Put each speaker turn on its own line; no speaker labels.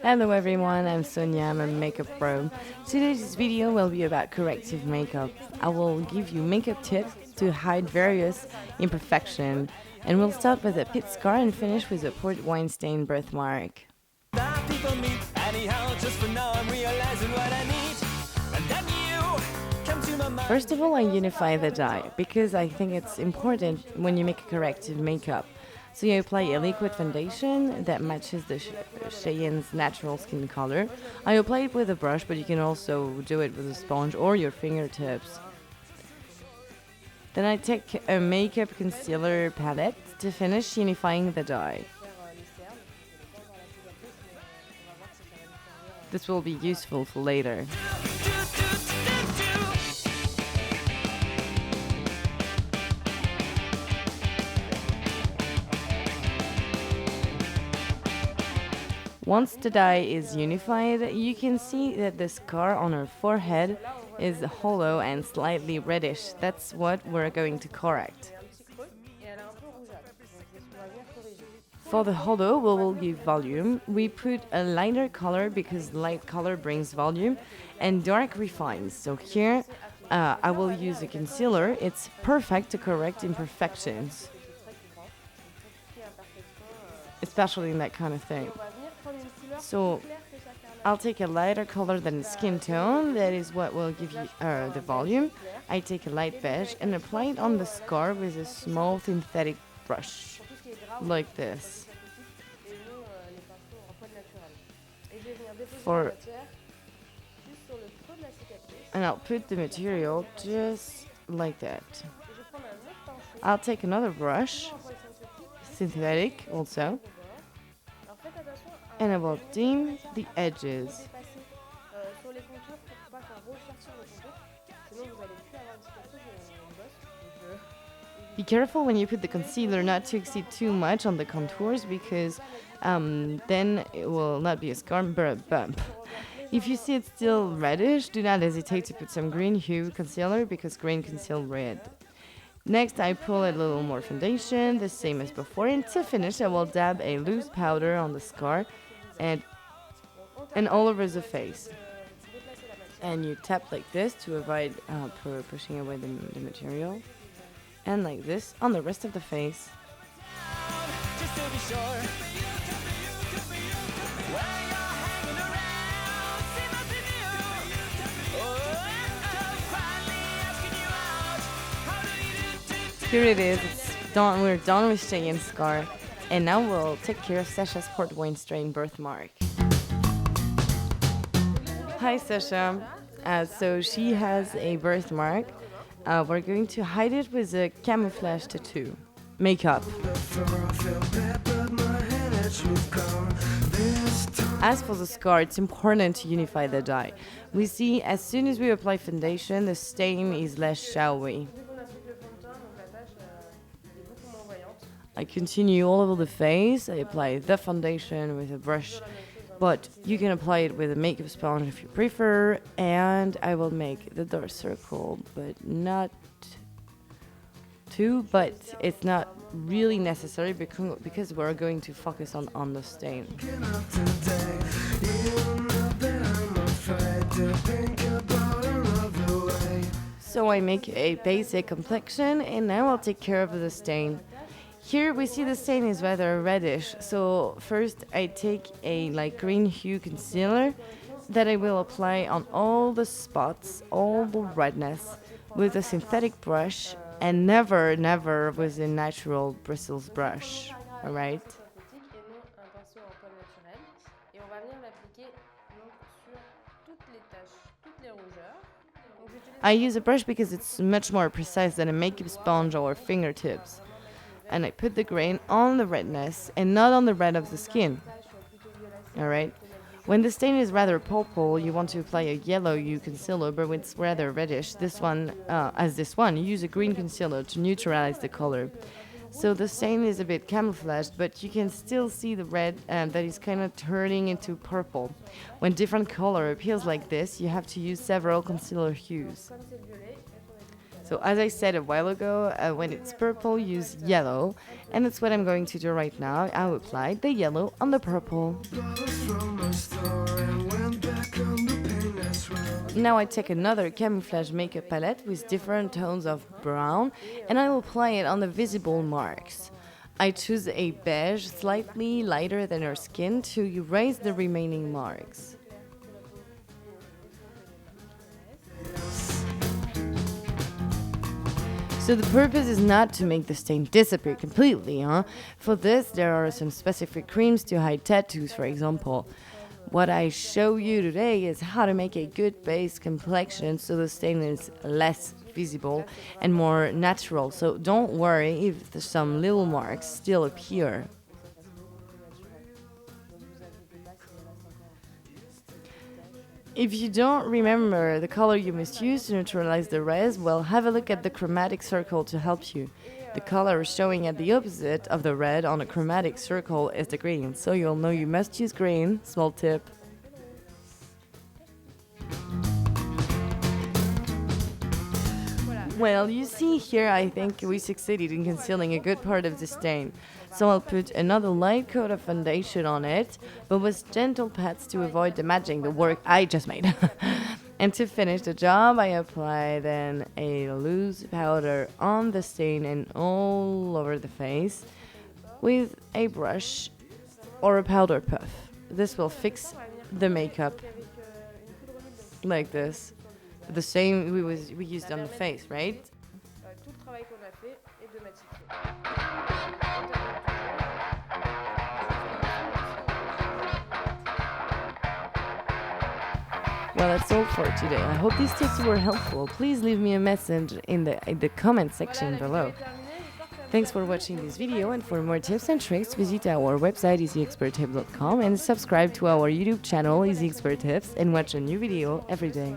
Hello everyone, I'm Sonia, I'm a makeup pro. Today's video will be about corrective makeup. I will give you makeup tips to hide various imperfections, and we'll start with a pit scar and finish with a port wine stain birthmark. First of all, I unify the dye because I think it's important when you make a corrective makeup. So you apply a liquid foundation that matches the Cheyenne's natural skin color. I apply it with a brush, but you can also do it with a sponge or your fingertips. Then I take a makeup concealer palette to finish unifying the dye. This will be useful for later. Once the dye is unified, you can see that the scar on her forehead is hollow and slightly reddish. That's what we're going to correct. For the hollow, we will give volume. We put a lighter color because light color brings volume and dark refines. So here, I will use a concealer. It's perfect to correct imperfections, especially in that kind of thing. So I'll take a lighter color than skin tone, that is what will give you the volume. I take a light beige and apply it on the scar with a small synthetic brush, like this. And I'll put the material just like that. I'll take another brush, synthetic also, and I will dim the edges. Be careful when you put the concealer not to exceed too much on the contours because then it will not be a scar but a bump. If you see it's still reddish, do not hesitate to put some green hue concealer because green conceals red. Next, I pull a little more foundation, the same as before, and to finish, I will dab a loose powder on the scar and all over the face. And you tap like this to avoid pushing away the material, and like this on the rest of the face. Here it is, we're done with Cheyenne's scar, and now we'll take care of Sasha's port wine strain birthmark. Hi Sasha, so she has a birthmark. We're going to hide it with a camouflage tattoo. Makeup. As for the scar, it's important to unify the dye. We see as soon as we apply foundation, the stain is less showy. I continue all over the face. I apply the foundation with a brush, but you can apply it with a makeup sponge if you prefer. And I will make the dark circle, but not too, but it's not really necessary because we're going to focus on the stain. So I make a basic complexion, and now I'll take care of the stain. Here we see the stain is rather reddish, so first I take a green hue concealer that I will apply on all the spots, all the redness, with a synthetic brush, and never with a natural bristles brush, alright? I use a brush because it's much more precise than a makeup sponge or fingertips. And I put the grain on the redness and not on the red of the skin. Alright? When the stain is rather purple, you want to apply a yellow hue concealer, but when it's rather reddish, this one, use a green concealer to neutralize the color. So the stain is a bit camouflaged, but you can still see the red that is kind of turning into purple. When different color appears like this, you have to use several concealer hues. So as I said a while ago, when it's purple, use yellow. And that's what I'm going to do right now. I'll apply the yellow on the purple. Now I take another camouflage makeup palette with different tones of brown and I will apply it on the visible marks. I choose a beige slightly lighter than her skin to erase the remaining marks. So the purpose is not to make the stain disappear completely, huh? For this, there are some specific creams to hide tattoos, for example. What I show you today is how to make a good base complexion so the stain is less visible and more natural. So don't worry if some little marks still appear. If you don't remember the color you must use to neutralize the res, well, have a look at the chromatic circle to help you. The color showing at the opposite of the red on a chromatic circle is the green, so you'll know you must use green. Small tip. Well, you see here, I think we succeeded in concealing a good part of the stain. So I'll put another light coat of foundation on it, but with gentle pats to avoid damaging the work I just made. And to finish the job, I apply then a loose powder on the stain and all over the face with a brush or a powder puff. This will fix the makeup like this. The same we used on the face, right? Well, that's all for today. I hope these tips were helpful. Please leave me a message in the comment section below. Thanks for watching this video, and for more tips and tricks, visit our website easyexperttips.com and subscribe to our YouTube channel Easy Expert Tips and watch a new video every day.